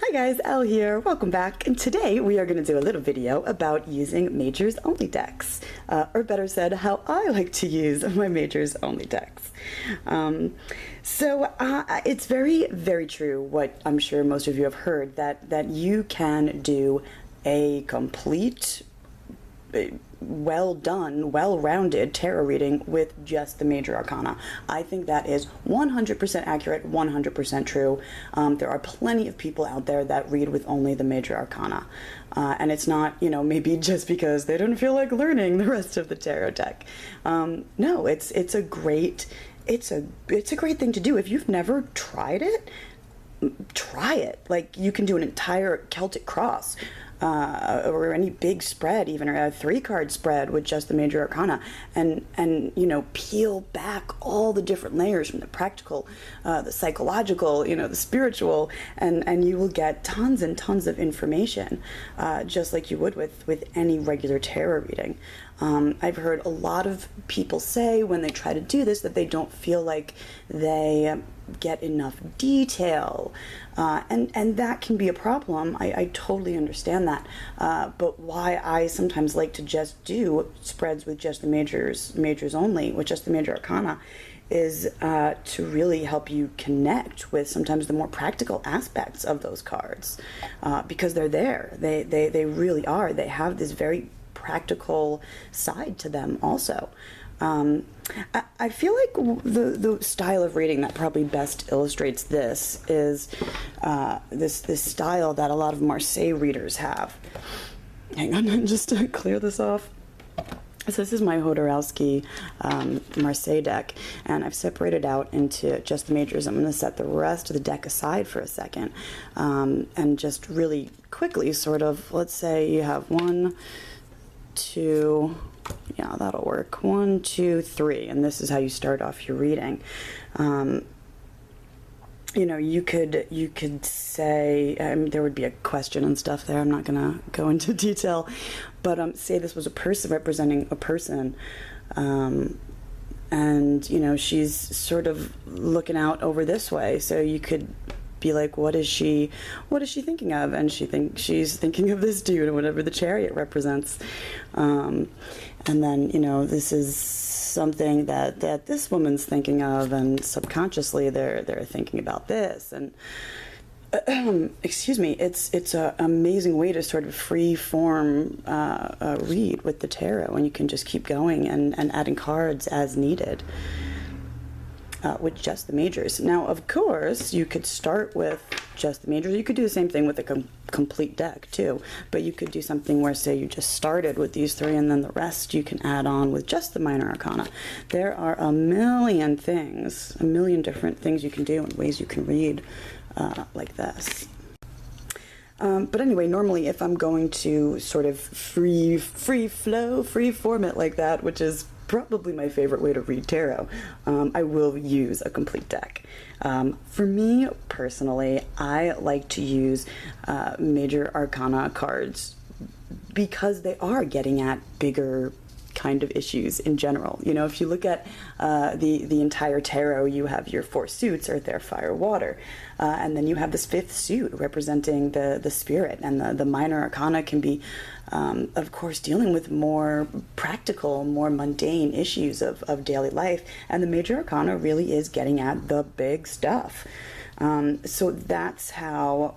Hi guys, Elle here. Welcome back. And today we are going to do a little video about using majors only decks, or better said, how I like to use my majors only decks. It's very true what I'm sure most of you have heard, that you can do a complete, well done, well-rounded tarot reading with just the major arcana. I think that is 100% accurate, 100% true. There are plenty of people out there that read with only the major arcana. And it's not, maybe just because they don't feel like learning the rest of the tarot deck. No, it's a great thing to do. If you've never tried it, try it. Like, you can do an entire Celtic cross, or any big spread, even, or a 3-card spread with just the major arcana, and peel back all the different layers from the practical, the psychological, the spiritual, and you will get tons and tons of information, just like you would with any regular tarot reading. I've heard a lot of people say when they try to do this that they don't feel like they get enough detail, and that can be a problem. I totally understand that, but why I sometimes like to just do spreads with just the majors only, with just the major arcana, is to really help you connect with sometimes the more practical aspects of those cards, because they're there. They really are. They have this very practical side to them also. I feel like the style of reading that probably best illustrates this is this style that a lot of Marseille readers have. Hang on, just to clear this off. So this is my Hodorowski Marseille deck, and I've separated out into just the majors. I'm going to set the rest of the deck aside for a second, and just really quickly sort of, let's say you have 1, 2, yeah, that'll work. 1, 2, 3, and this is how you start off your reading. You could say, there would be a question and stuff there. I'm not gonna go into detail, but say this was a person representing a person, and she's sort of looking out over this way. So you could be like, what is she thinking of? And she's thinking of this dude, or whatever the chariot represents. And then, this is something that this woman's thinking of, and subconsciously they're thinking about this. And excuse me, it's an amazing way to sort of free form read with the tarot, and you can just keep going and adding cards as needed. With just the majors. Now, of course, you could start with just the majors. You could do the same thing with a complete deck too, but you could do something where, say, you just started with these 3 and then the rest you can add on with just the minor arcana. There are a million different things you can do and ways you can read like this. But anyway, normally if I'm going to sort of free form it like that, which is probably my favorite way to read tarot, I will use a complete deck. For me personally, I like to use major arcana cards because they are getting at bigger kind of issues in general. If you look at the entire tarot, you have your 4 suits: earth, air, fire, water, and then you have this 5th suit representing the spirit, and the minor arcana can be, of course, dealing with more practical, more mundane issues of daily life, and the major arcana really is getting at the big stuff. So that's how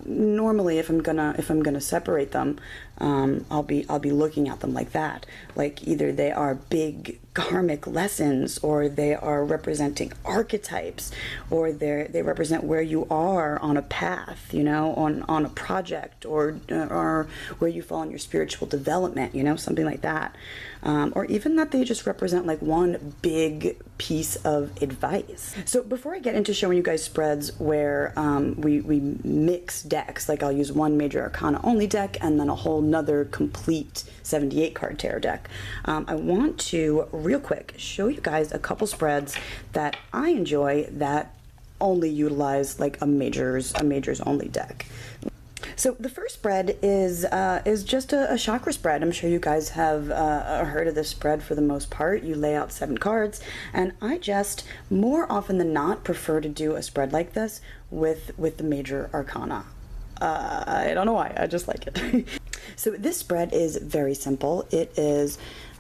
normally, if I'm gonna separate them, I'll be looking at them like that. Like, either they are big karmic lessons, or they are representing archetypes, or they represent where you are on a path, on a project, or where you fall in your spiritual development, something like that. Or even that they just represent like one big piece of advice. So before I get into showing you guys spreads where we mix decks, like I'll use one major arcana only deck and then a whole nother complete 78 card tarot deck, I want to real quick show you guys a couple spreads that I enjoy that only utilize like a majors only deck. So the first spread is just a chakra spread. I'm sure you guys have heard of this spread for the most part. You lay out 7 cards, and I just, more often than not, prefer to do a spread like this with the major arcana I don't know why, I just like it. So this spread is very simple. It is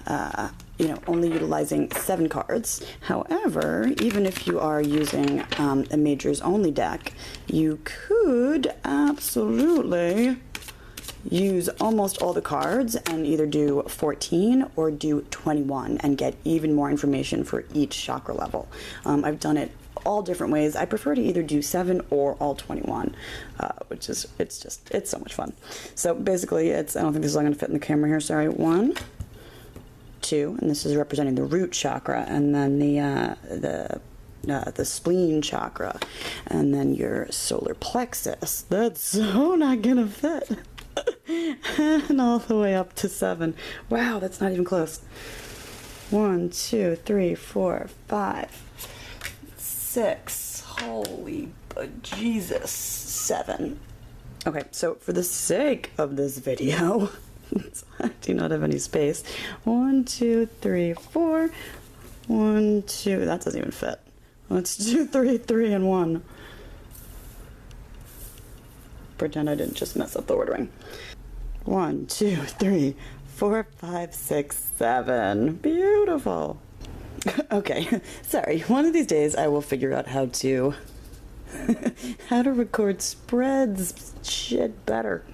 only utilizing 7 cards. However, even if you are using a majors only deck, you could absolutely use almost all the cards and either do 14 or do 21 and get even more information for each chakra level. I've done it all different ways. I prefer to either do 7 or all 21, which is, it's so much fun. So basically I don't think this is all going to fit in the camera here, sorry. 1, 2, and this is representing the root chakra, and then the spleen chakra, and then your solar plexus. That's so not gonna fit. And all the way up to 7. Wow, that's not even close. 1, 2, 3, 4, 5, 6. Holy Jesus, 7. Okay, so for the sake of this video, I do not have any space. 1, 2, 3, 4. 1, 2. That doesn't even fit. Let's do 3, 3, and 1. Pretend I didn't just mess up the ordering. 1, 2, 3, 4, 5, 6, 7. Beautiful. Okay, sorry. One of these days I will figure out how to record spreads shit better.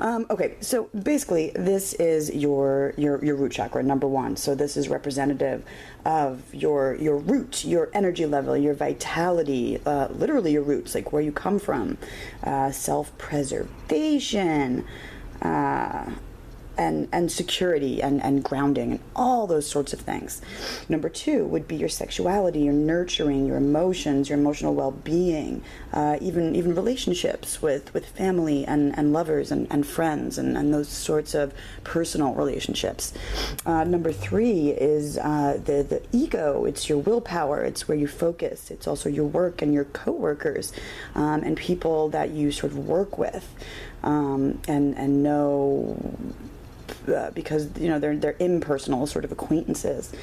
Okay, so basically this is your root chakra, number 1. So this is representative of your root, your energy level, your vitality, literally your roots, like where you come from, self-preservation, and security and grounding and all those sorts of things. Number 2 would be your sexuality, your nurturing, your emotions, your emotional well-being, even relationships with family and lovers and friends and those sorts of personal relationships. Number 3 is the ego. It's your willpower. It's where you focus. It's also your work and your co-workers and people that you sort of work with and know. Because they're impersonal sort of acquaintances.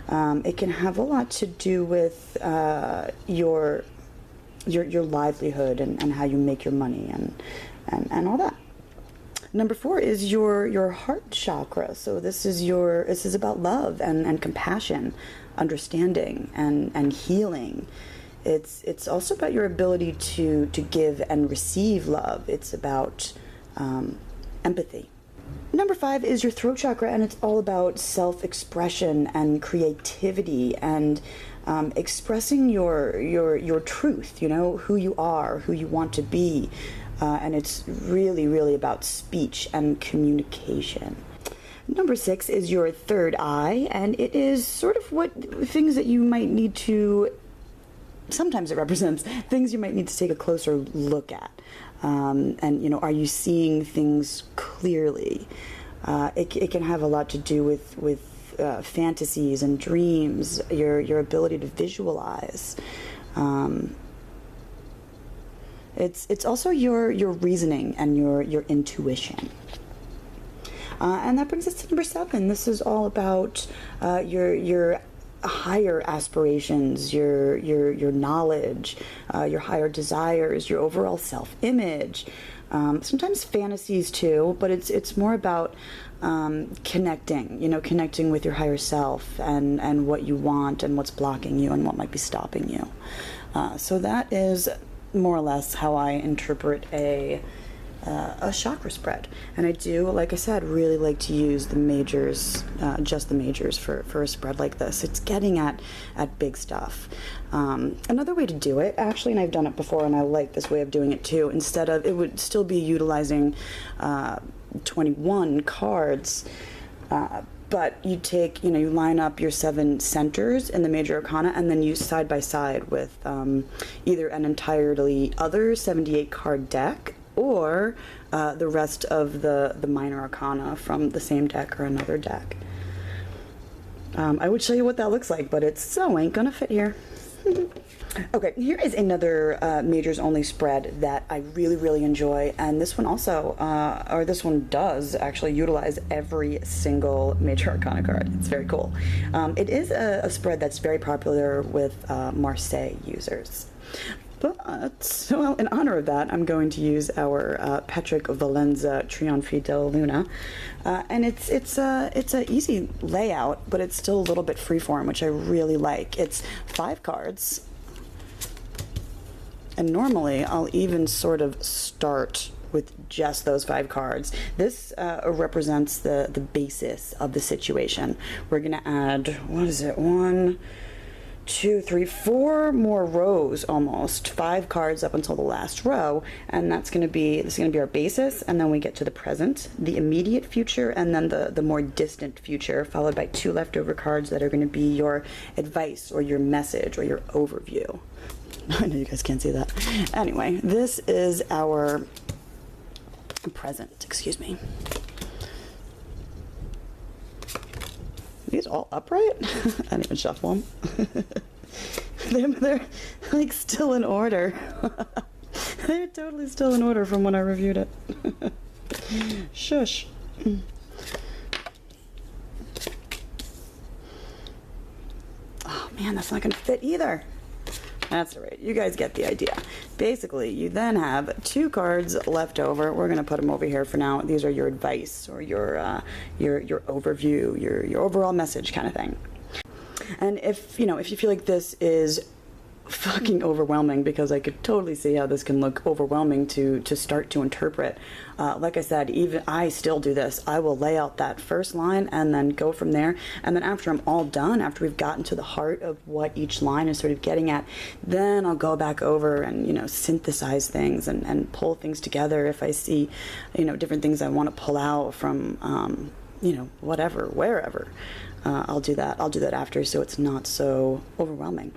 It can have a lot to do with your livelihood and how you make your money and all that. Number 4 is your heart chakra. So this is about love and compassion, understanding and healing. It's also about your ability to give and receive love. It's about empathy. Number 5 is your throat chakra, and it's all about self-expression and creativity and expressing your truth, who you are, who you want to be. And it's really, really about speech and communication. Number 6 is your third eye, and it is sort of what things that you might need to, sometimes it represents things you might need to take a closer look at. And are you seeing things clearly? It can have a lot to do with fantasies and dreams, your ability to visualize. It's also your reasoning and your intuition. And that brings us to number 7. This is all about your higher aspirations, your knowledge, your higher desires, your overall self-image, sometimes fantasies too, but it's more about connecting with your higher self and what you want and what's blocking you and what might be stopping you. So that is more or less how I interpret a chakra spread. And I do, like I said, really like to use the majors, just the majors for a spread like this. It's getting at big stuff. Another way to do it, actually, and I've done it before and I like this way of doing it too, instead of, it would still be utilizing 21 cards, but you take, you line up your 7 centers in the major arcana and then you side by side with either an entirely other 78 card deck or the rest of the minor arcana from the same deck or another deck. I would show you what that looks like, but it so ain't gonna fit here. Okay, here is another majors only spread that I really, really enjoy, and this one also, or this one does actually utilize every single major arcana card. It's very cool. It is a spread that's very popular with Marseille users. But, well, in honor of that, I'm going to use our Patrick Valenza Trionfi della Luna. And it's a easy layout, but it's still a little bit freeform, which I really like. It's 5 cards. And normally, I'll even sort of start with just those 5 cards. This represents the basis of the situation. We're going to add, what is it, 1, 2, 3, 4 more rows almost, 5 cards up until the last row, and this is going to be our basis, and then we get to the present, the immediate future, and then the more distant future, followed by 2 leftover cards that are going to be your advice or your message or your overview. I know you guys can't see that. Anyway, this is our present, excuse me. These all upright? I didn't even shuffle them. they're like still in order. They're totally still in order from when I reviewed it. Shush. Oh man, that's not gonna fit either. That's all right. You guys get the idea. Basically, you then have 2 cards left over. We're going to put them over here for now. These are your advice or your overview, your overall message kind of thing. And if you feel like this is fucking overwhelming, because I could totally see how this can look overwhelming to start to interpret. Like I said, even I still do this. I will lay out that first line and then go from there. And then after I'm all done, after we've gotten to the heart of what each line is sort of getting at, then I'll go back over and, synthesize things and pull things together if I see, different things I want to pull out from, whatever, wherever. I'll do that. I'll do that after, so it's not so overwhelming.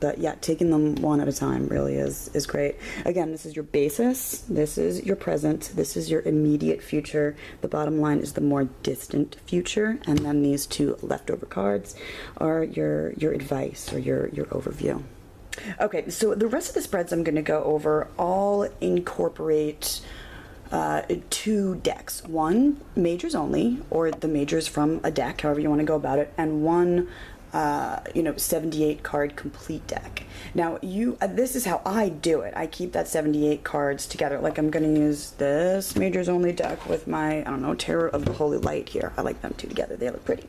But yeah, taking them one at a time really is great. Again, this is your basis, this is your present, this is your immediate future. The bottom line is the more distant future, and then these 2 leftover cards are your advice or your overview. Okay, so the rest of the spreads I'm going to go over all incorporate 2 decks. 1 majors only, or the majors from a deck, however you want to go about it, and 1 78 card complete deck. Now this is how I do it. I keep that 78 cards together. Like I'm going to use this majors only deck with my, Terror of the Holy Light here. I like them 2 together. They look pretty.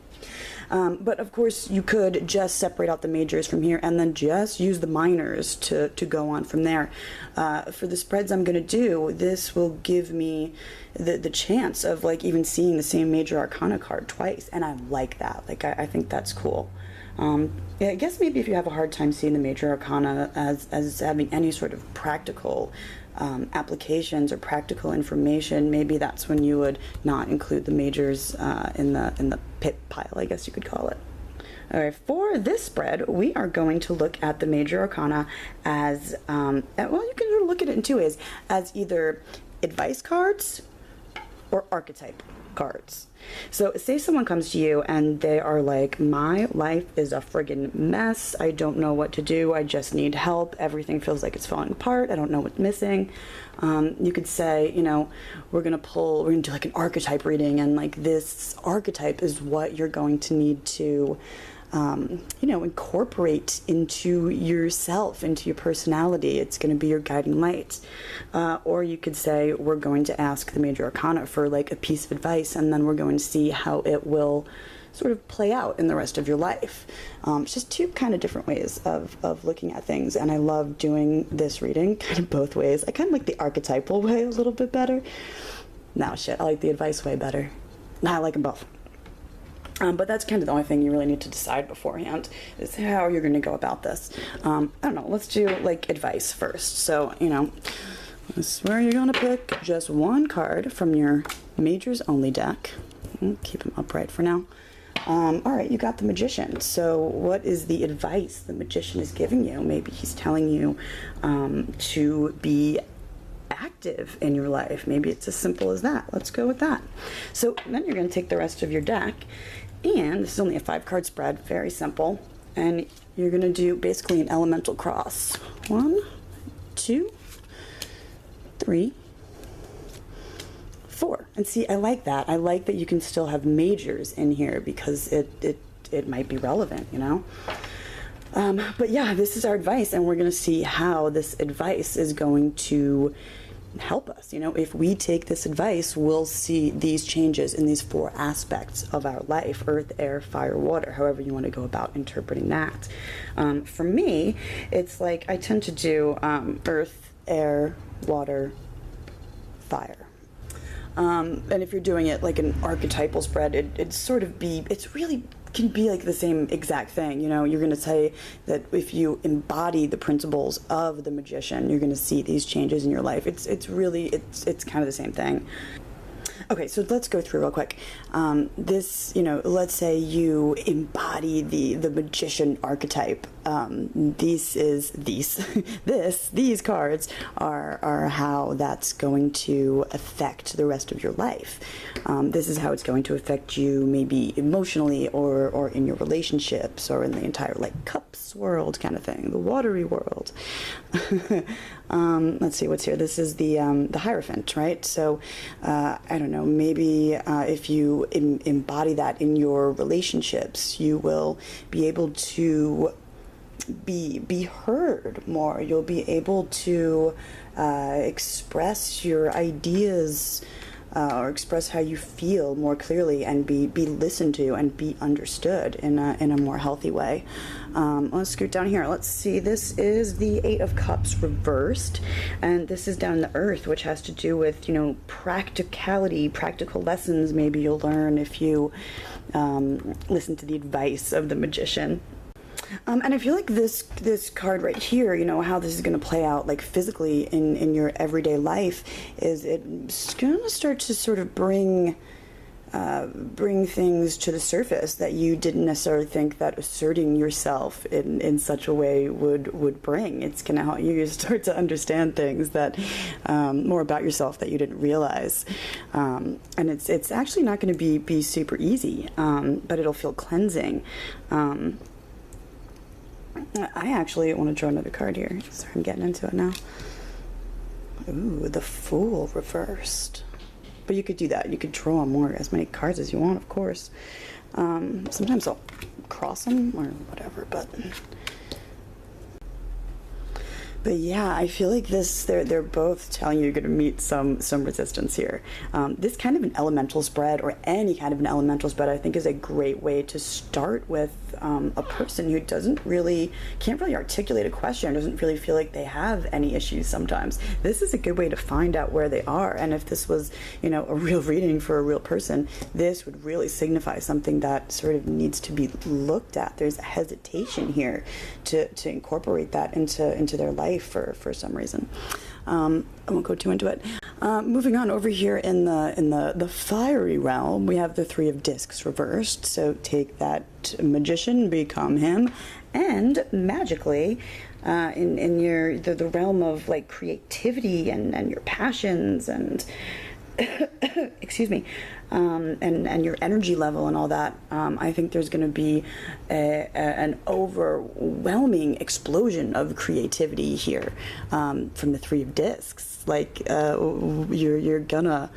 But of course you could just separate out the majors from here and then just use the minors to go on from there. For the spreads I'm going to do, this will give me the chance of like even seeing the same major arcana card twice, and I like that. Like I think that's cool. Yeah, I guess maybe if you have a hard time seeing the major arcana as having any sort of practical applications or practical information, maybe that's when you would not include the majors in the pit pile, I guess you could call it. All right, for this spread, we are going to look at the major arcana as, well, you can sort of look at it in 2 ways, as either advice cards or archetype cards. So say someone comes to you and they are like, my life is a friggin' mess. I don't know what to do. I just need help. Everything feels like it's falling apart. I don't know what's missing. You could say, we're going to do like an archetype reading, and like this archetype is what you're going to need to incorporate into yourself, into your personality. It's going to be your guiding light. Or you could say, we're going to ask the major arcana for like a piece of advice, and then we're going to see how it will sort of play out in the rest of your life. It's just 2 kind of different ways of looking at things, and I love doing this reading kind of both ways. I kind of like the archetypal way a little bit better. No, shit, I like the advice way better. I like them both. But that's kind of the only thing you really need to decide beforehand, is how you're going to go about this. I don't know, let's do like advice first. So, this is where you're going to pick just 1 card from your majors only deck. Keep them upright for now. All right, you got the Magician. So what is the advice the Magician is giving you? Maybe he's telling you to be active in your life. Maybe it's as simple as that. Let's go with that. So then you're going to take the rest of your deck, and this is only a 5-card spread, very simple, and you're going to do basically an elemental cross. 1, 2, 3, 4. And see, I like that. I like that you can still have majors in here because it might be relevant, But yeah, this is our advice, and we're going to see how this advice is going to help us. You know, if we take this advice, we'll see these changes in these 4 aspects of our life: earth, air, fire, water, however you want to go about interpreting that. For me, it's like I tend to do earth, air, water, fire. And if you're doing it like an archetypal spread, it's really can be like the same exact thing. You know, you're going to say that if you embody the principles of the magician, you're going to see these changes in your life. It's kind of the same thing. Okay, so let's go through real quick. This, you know, let's say you embody the magician archetype. These cards are how that's going to affect the rest of your life. This is how it's going to affect you, maybe emotionally, or in your relationships, or in the entire like cups world kind of thing, the watery world. Let's see what's here. This is the Hierophant, right? So I don't know, maybe if you embody that in your relationships, you will be able to be heard more. You'll be able to express your ideas or express how you feel more clearly, and be listened to and be understood in a more healthy way. Let's scoot down here. Let's see. This is the 8 of Cups reversed, and this is down in the earth, which has to do with, you know, practicality, practical lessons maybe you'll learn if you listen to the advice of the magician. And I feel like this card right here, you know, how this is going to play out like physically in your everyday life, is it's going to start to sort of bring things to the surface that you didn't necessarily think that asserting yourself in such a way would bring. It's going to help you start to understand things that more about yourself that you didn't realize. And it's actually not going to be super easy, but it'll feel cleansing. I actually want to draw another card here. Sorry, I'm getting into it now. Ooh, the Fool reversed. But you could do that. You could draw as many cards as you want, of course. Sometimes I'll cross them or whatever, but yeah, I feel like they're both telling you you're going to meet some resistance here. This kind of an elemental spread, or any kind of an elemental spread, I think is a great way to start with a person who can't really articulate a question, doesn't really feel like they have any issues sometimes. This is a good way to find out where they are. And if this was, you know, a real reading for a real person, this would really signify something that sort of needs to be looked at. There's a hesitation here to incorporate that into their life for some reason. I won't go too into it. Moving on over here in the fiery realm, we have the 3 of Discs reversed. So take that magician, become him, and magically in the realm of like creativity and your passions and excuse me, and your energy level and all that, I think there's going to be an overwhelming explosion of creativity here from the 3 of Discs. Like you're gonna.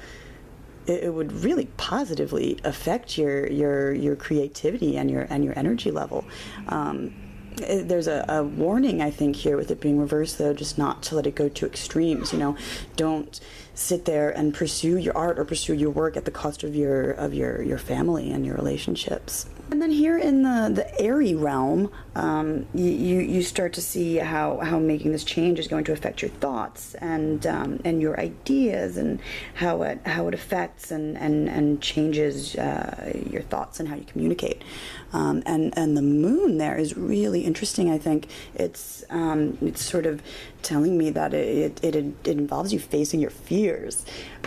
It would really positively affect your creativity and your energy level. There's a warning, I think, here with it being reversed, though, just not to let it go to extremes. You know, don't sit there and pursue your art or pursue your work at the cost of your family and your relationships. And then here in the airy realm, you start to see how making this change is going to affect your thoughts and your ideas, and how it affects and changes your thoughts and how you communicate. And the moon there is really interesting. I think it's sort of telling me that it involves you facing your fears.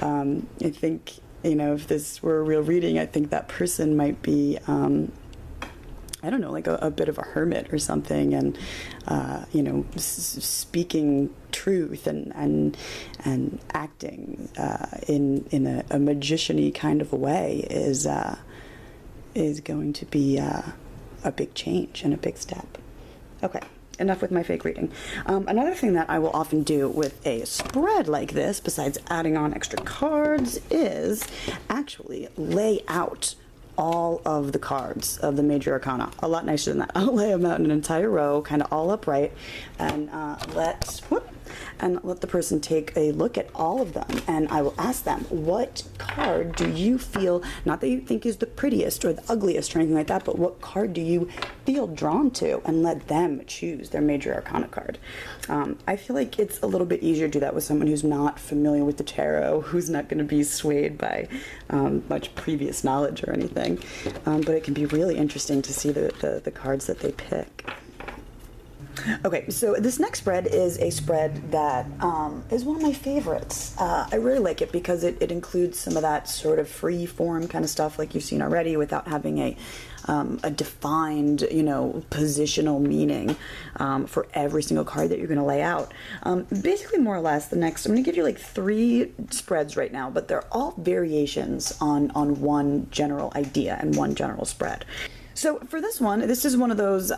I think, you know, if this were a real reading, I think that person might be, I don't know, like a bit of a hermit or something, and you know, speaking truth and acting in a magician-y kind of a way is going to be a big change and a big step. Okay. Enough with my fake reading. Another thing that I will often do with a spread like this, besides adding on extra cards, is actually lay out all of the cards of the major arcana. A lot nicer than that. I'll lay them out in an entire row, kind of all upright, and let the person take a look at all of them, and I will ask them, what card do you feel, not that you think is the prettiest or the ugliest or anything like that, but what card do you feel drawn to, and let them choose their major arcana card. I feel like it's a little bit easier to do that with someone who's not familiar with the tarot, who's not going to be swayed by much previous knowledge or anything, but it can be really interesting to see the cards that they pick. Okay, so this next spread is a spread that is one of my favorites. I really like it because it includes some of that sort of free form kind of stuff like you've seen already, without having a defined, positional meaning for every single card that you're going to lay out. Basically, more or less, I'm going to give you like 3 spreads right now, but they're all variations on one general idea and one general spread. So for this one, this is one of those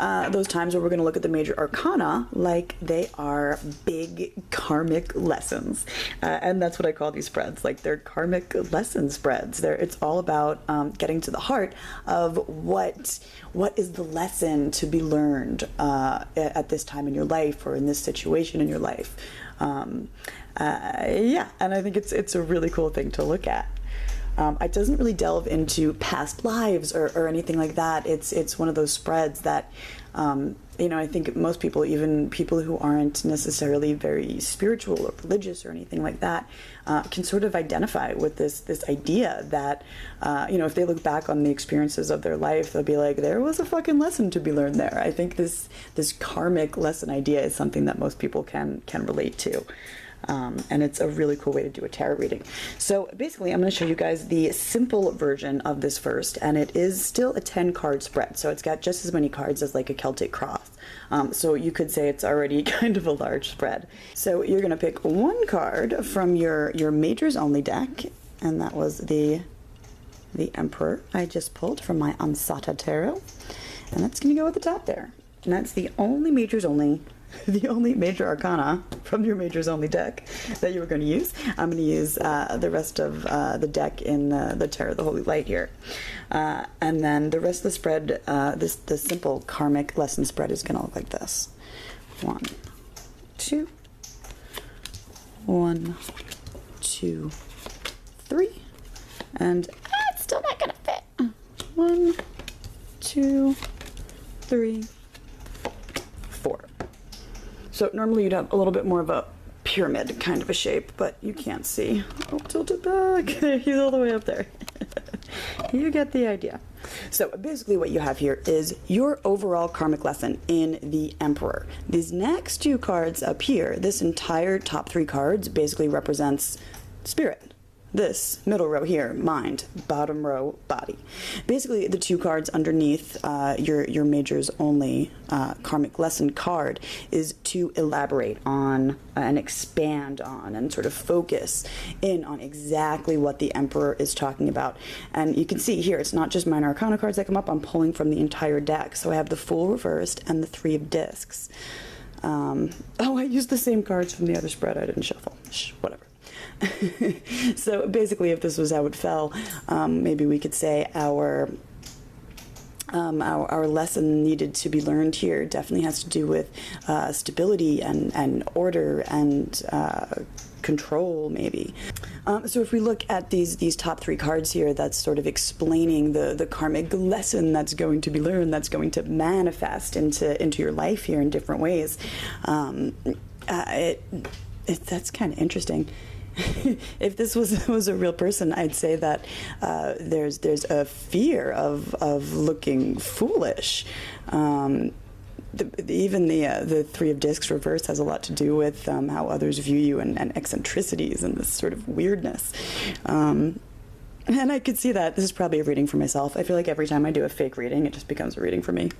times where we're going to look at the major arcana like they are big karmic lessons, and that's what I call these spreads. Like, they're karmic lesson spreads. It's all about getting to the heart of what is the lesson to be learned at this time in your life, or in this situation in your life. Yeah, and I think it's a really cool thing to look at. It doesn't really delve into past lives or anything like that. It's one of those spreads that, I think most people, even people who aren't necessarily very spiritual or religious or anything like that, can sort of identify with this idea that, if they look back on the experiences of their life, they'll be like, there was a fucking lesson to be learned there. I think this karmic lesson idea is something that most people can relate to. And it's a really cool way to do a tarot reading. So basically, I'm going to show you guys the simple version of this first, and it is still a 10-card spread. So it's got just as many cards as like a Celtic cross. So you could say it's already kind of a large spread. So you're going to pick one card from your majors only deck, and that was the Emperor I just pulled from my Ansata Tarot, and that's going to go at the top there. And that's the only major arcana from your majors only deck that you were going to use. I'm going to use the rest of the deck in the Tarot of the Holy Light here. And then the rest of the spread, the simple karmic lesson spread, is going to look like this. 1, 2, 1, 2, 3. And it's still not going to fit. 1, 2, 3, 4. So normally you'd have a little bit more of a pyramid kind of a shape, but you can't see. I'll tilt it back. He's all the way up there. You get the idea. So basically what you have here is your overall karmic lesson in the Emperor. These next 2 cards up here, this entire top 3 cards basically represents spirit. This middle row here, mind. Bottom row, body. Basically, the 2 cards underneath your majors only karmic lesson card is to elaborate on and expand on and sort of focus in on exactly what the Emperor is talking about. And you can see here, it's not just minor arcana cards that come up. I'm pulling from the entire deck. So I have the Fool reversed and the 3 of discs. Oh, I used the same cards from the other spread. I didn't shuffle. Shh, whatever. So basically, if this was how it fell, maybe we could say our lesson needed to be learned here definitely has to do with stability and order and control, maybe. So if we look at these top 3 cards here, that's sort of explaining the karmic lesson that's going to be learned, that's going to manifest into your life here in different ways. That's kind of interesting. If this was a real person, I'd say that there's a fear of looking foolish. Even the 3 of discs reversed has a lot to do with how others view you and eccentricities and this sort of weirdness. And I could see that. This is probably a reading for myself. I feel like every time I do a fake reading, it just becomes a reading for me.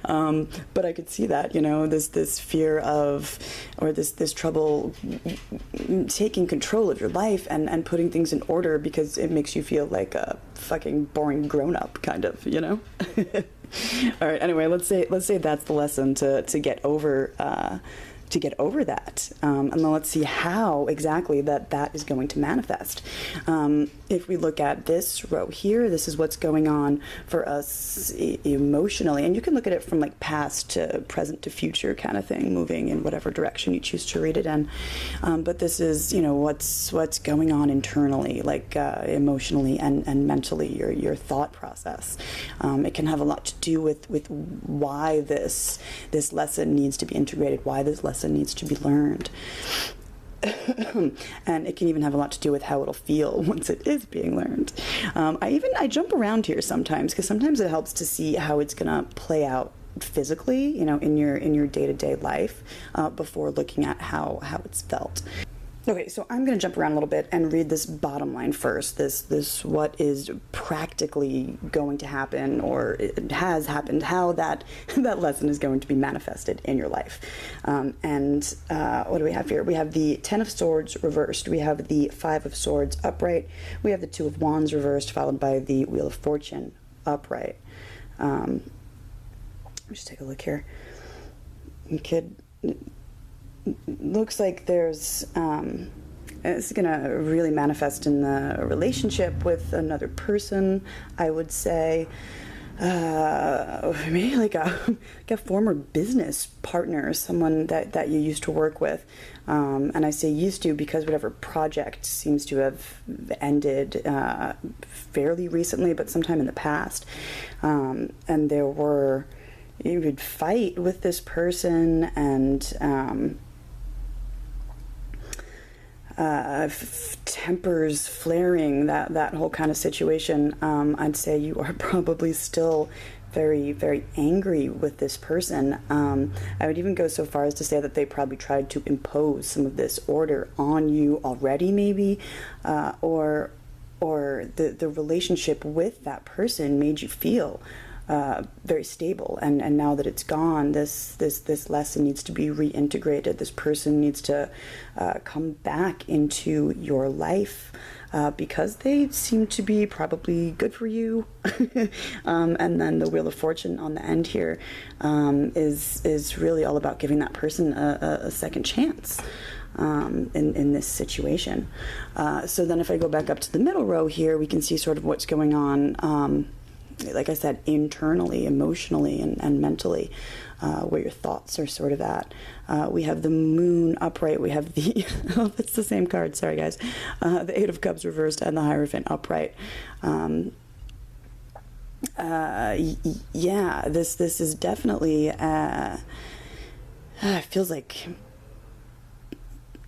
But I could see that, this fear of, or this trouble taking control of your life and putting things in order because it makes you feel like a fucking boring grown-up, kind of, All right, anyway, let's say that's the lesson to get over get over that. And then let's see how exactly that is going to manifest. If we look at this row here, this is what's going on for us emotionally. And you can look at it from like past to present to future kind of thing, moving in whatever direction you choose to read it in. But this is, what's going on internally, like emotionally and mentally, your thought process. It can have a lot to do with why this lesson needs to be integrated, why this lesson needs to be learned. And it can even have a lot to do with how it'll feel once it is being learned. I jump around here sometimes, because sometimes it helps to see how it's going to play out physically, in your day-to-day life, before looking at how it's felt. Okay, so I'm going to jump around a little bit and read this bottom line first. This what is practically going to happen, or it has happened, how that lesson is going to be manifested in your life. And what do we have here? We have the Ten of Swords reversed. We have the Five of Swords upright. We have the Two of Wands reversed, followed by the Wheel of Fortune upright. Let's just take a look here. Looks like there's it's gonna really manifest in the relationship with another person, I would say. Maybe like a former business partner, someone that you used to work with. And I say used to because whatever project seems to have ended fairly recently, but sometime in the past. And you would fight with this person, and tempers flaring, that whole kind of situation. I'd say you are probably still very, very angry with this person. I would even go so far as to say that they probably tried to impose some of this order on you already, maybe, or the relationship with that person made you feel very stable, and now that it's gone, this lesson needs to be reintegrated. This person needs to come back into your life, because they seem to be probably good for you. And then the Wheel of Fortune on the end here is really all about giving that person a second chance in this situation. So then if I go back up to the middle row here, we can see sort of what's going on, like I said, internally, emotionally, and mentally, where your thoughts are sort of at. We have the Moon upright. We have the, oh, it's the same card, sorry guys, the Eight of Cups reversed and the Hierophant upright. Yeah, this is definitely, it feels like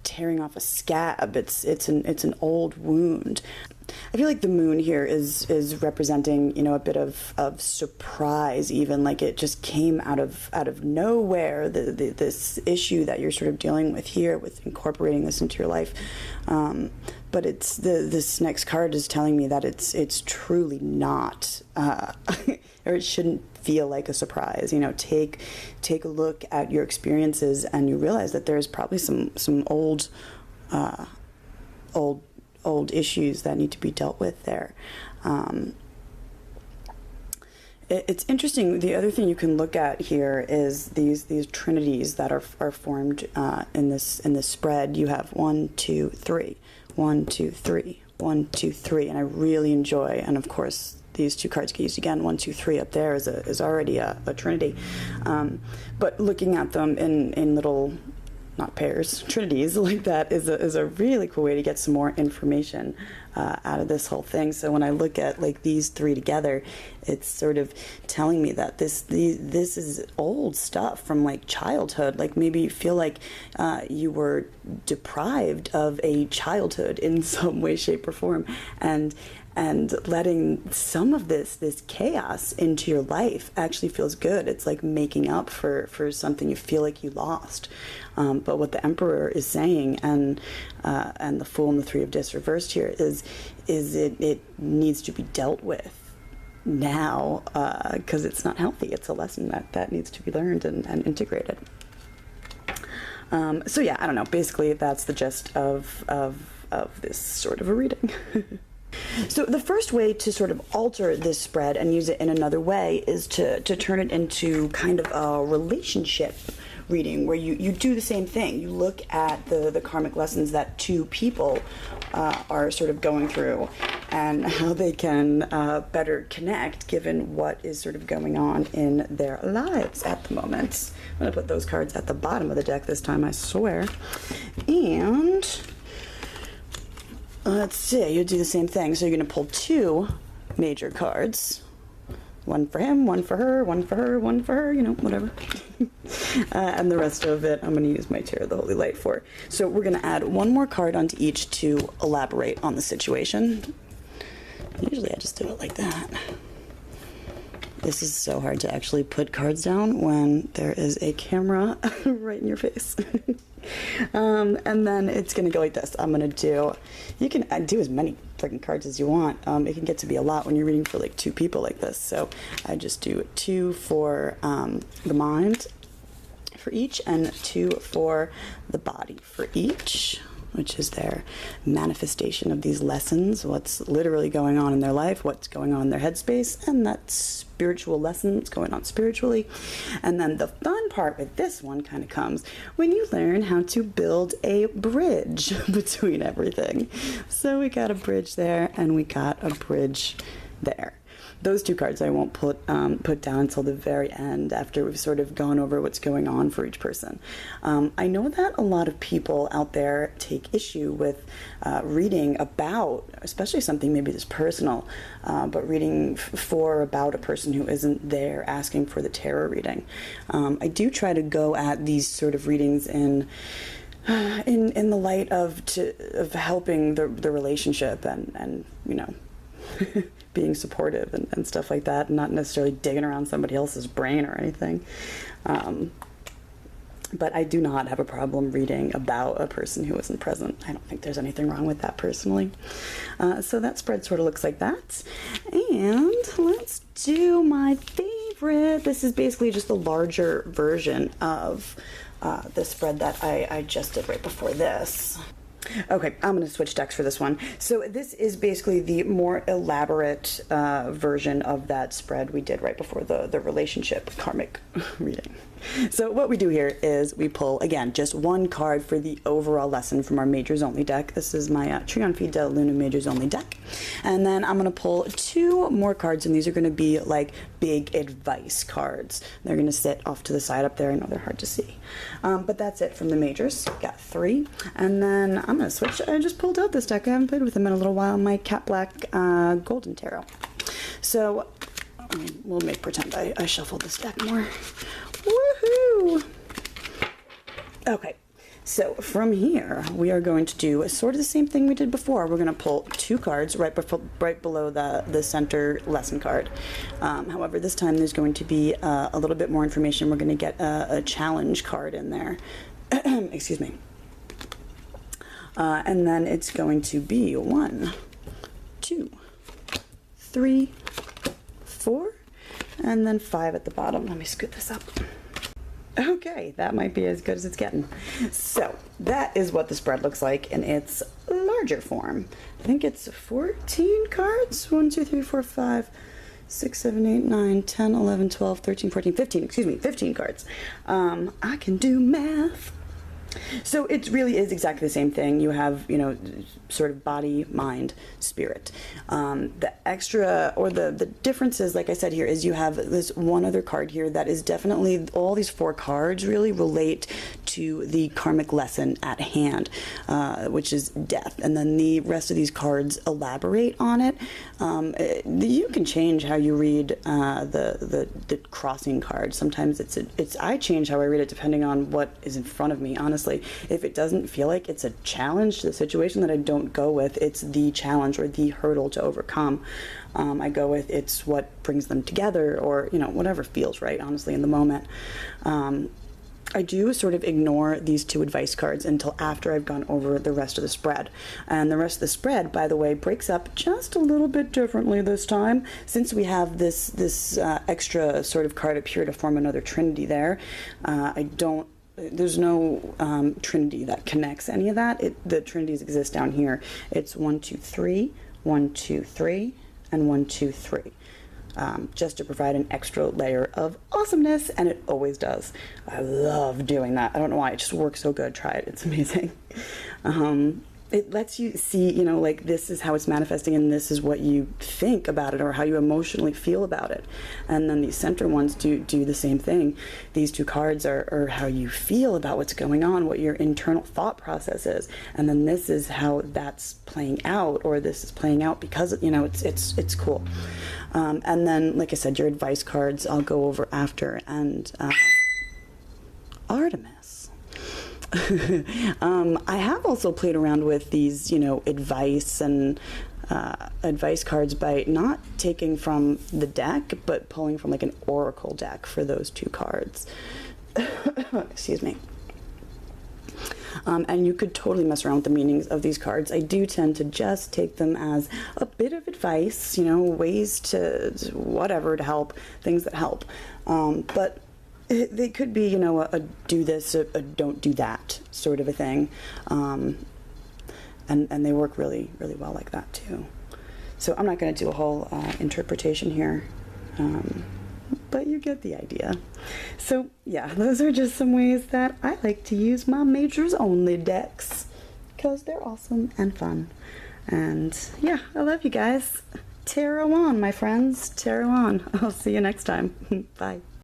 tearing off a scab. It's an old wound. I feel like the Moon here is representing, a bit of surprise, even, like it just came out of nowhere, this issue that you're sort of dealing with here with incorporating this into your life. But it's this next card is telling me that it's truly not, or it shouldn't feel like a surprise. Take a look at your experiences, and you realize that there's probably some old issues that need to be dealt with there. It's interesting. The other thing you can look at here is these trinities that are formed in this spread. You have 1, 2, 3, 1, 2, 3, 1, 2, 3, and I really enjoy. And of course, these two cards get used again. 1, 2, 3 up there is already a trinity. But looking at them in little, not pairs, trinities like that is a really cool way to get some more information out of this whole thing. So when I look at like these three together, it's sort of telling me that this is old stuff from like childhood. Like maybe you feel like you were deprived of a childhood in some way, shape, or form, and letting some of this chaos into your life actually feels good. It's like making up for something you feel like you lost. But what the Emperor is saying, and the Fool and the Three of Discs reversed here, is it needs to be dealt with now, because it's not healthy. It's a lesson that needs to be learned and integrated. So yeah, I don't know. Basically, that's the gist of this sort of a reading. So the first way to sort of alter this spread and use it in another way is to turn it into kind of a relationship reading where you do the same thing. You look at the karmic lessons that two people are sort of going through and how they can better connect given what is sort of going on in their lives at the moment. I'm going to put those cards at the bottom of the deck this time, I swear. And let's see, you do the same thing. So you're going to pull 2 major cards. One for him, one for her, one for her, one for her, you know, whatever. And the rest of it, I'm going to use my Tarot of the Holy Light for. So we're going to add 1 more card onto each to elaborate on the situation. Usually I just do it like that. This is so hard to actually put cards down when there is a camera right in your face. And then it's going to go like this. I'm going to do, you can do as many freaking cards as you want. It can get to be a lot when you're reading for like 2 people like this. So I just do 2 for the mind for each and 2 for the body for each, which is their manifestation of these lessons, what's literally going on in their life, what's going on in their headspace, and that spiritual lesson that's going on spiritually. And then the fun part with this one kind of comes when you learn how to build a bridge between everything. So we got a bridge there and we got a bridge there. Those 2 cards I won't put down until the very end after we've sort of gone over what's going on for each person. I know that a lot of people out there take issue with reading about, especially something maybe this personal, but reading for about a person who isn't there asking for the tarot reading. I do try to go at these sort of readings in the light of helping the relationship and you know, being supportive and stuff like that, and not necessarily digging around somebody else's brain or anything. But I do not have a problem reading about a person who isn't present. I don't think there's anything wrong with that personally. So that spread sort of looks like that. And let's do my favorite. This is basically just a larger version of the spread that I just did right before this. Okay, I'm going to switch decks for this one. So this is basically the more elaborate version of that spread we did right before the relationship karmic reading. So what we do here is we pull, again, just 1 card for the overall lesson from our Majors Only deck. This is my Trion Fide Luna Majors Only deck. And then I'm going to pull 2 more cards, and these are going to be like big advice cards. They're going to sit off to the side up there. I know they're hard to see. But that's it from the Majors. Got 3. And then I'm going to switch. I just pulled out this deck. I haven't played with them in a little while. My Cat Black Golden Tarot. So we'll make pretend I shuffled this deck more. Woohoo! Okay, so from here we are going to do sort of the same thing we did before. We're going to pull 2 cards right below the center lesson card. However, this time there's going to be a little bit more information. We're going to get a challenge card in there. Excuse me. And then it's going to be 1, 2, 3, 4, and then 5 at the bottom. Let me scoot this up. Okay, that might be as good as it's getting. So that is what the spread looks like in its larger form. I think it's 14 cards. 1, 2, 3, 4, 5, 6, 7, 8, 9, 10, 11, 12, 13, 14, 15. Excuse me, 15 cards. I can do math. So it really is exactly the same thing. You have, you know, sort of body, mind, spirit. The extra, or the differences, like I said here, is you have this one other card here that is definitely, all these 4 cards really relate to the karmic lesson at hand, which is death. And then the rest of these cards elaborate on it. You can change how you read the crossing card. Sometimes I change how I read it depending on what is in front of me, honestly. If it doesn't feel like it's a challenge to the situation that I don't go with, it's the challenge or the hurdle to overcome. I go with it's what brings them together, or, you know, whatever feels right, honestly, in the moment. I do sort of ignore these 2 advice cards until after I've gone over the rest of the spread. And the rest of the spread, by the way, breaks up just a little bit differently this time, since we have this extra sort of card up here to form another trinity there. There's no trinity that connects any of that. The trinities exist down here. It's 1, 2, 3, 1, 2, 3, and 1, 2, 3. just to provide an extra layer of awesomeness, and it always does. I love doing that. I don't know why, it just works so good. Try it, it's amazing. It lets you see, you know, like this is how it's manifesting and this is what you think about it or how you emotionally feel about it. And then these center ones do the same thing. These two cards are how you feel about what's going on, what your internal thought process is. And then this is how that's playing out, or this is playing out because, you know, it's cool. And then, like I said, your advice cards I'll go over after. And Artemis. I have also played around with these, you know, advice and advice cards by not taking from the deck, but pulling from like an oracle deck for those two cards. Excuse me. And you could totally mess around with the meanings of these cards. I do tend to just take them as a bit of advice, you know, ways to whatever to help, things that help. But they could be, you know, a do this, a don't do that sort of a thing. And they work really, really well like that too. So I'm not going to do a whole interpretation here, but you get the idea. So yeah, those are just some ways that I like to use my majors only decks, because they're awesome and fun. And yeah, I love you guys. Tarot on, my friends. Tarot on. I'll see you next time. Bye.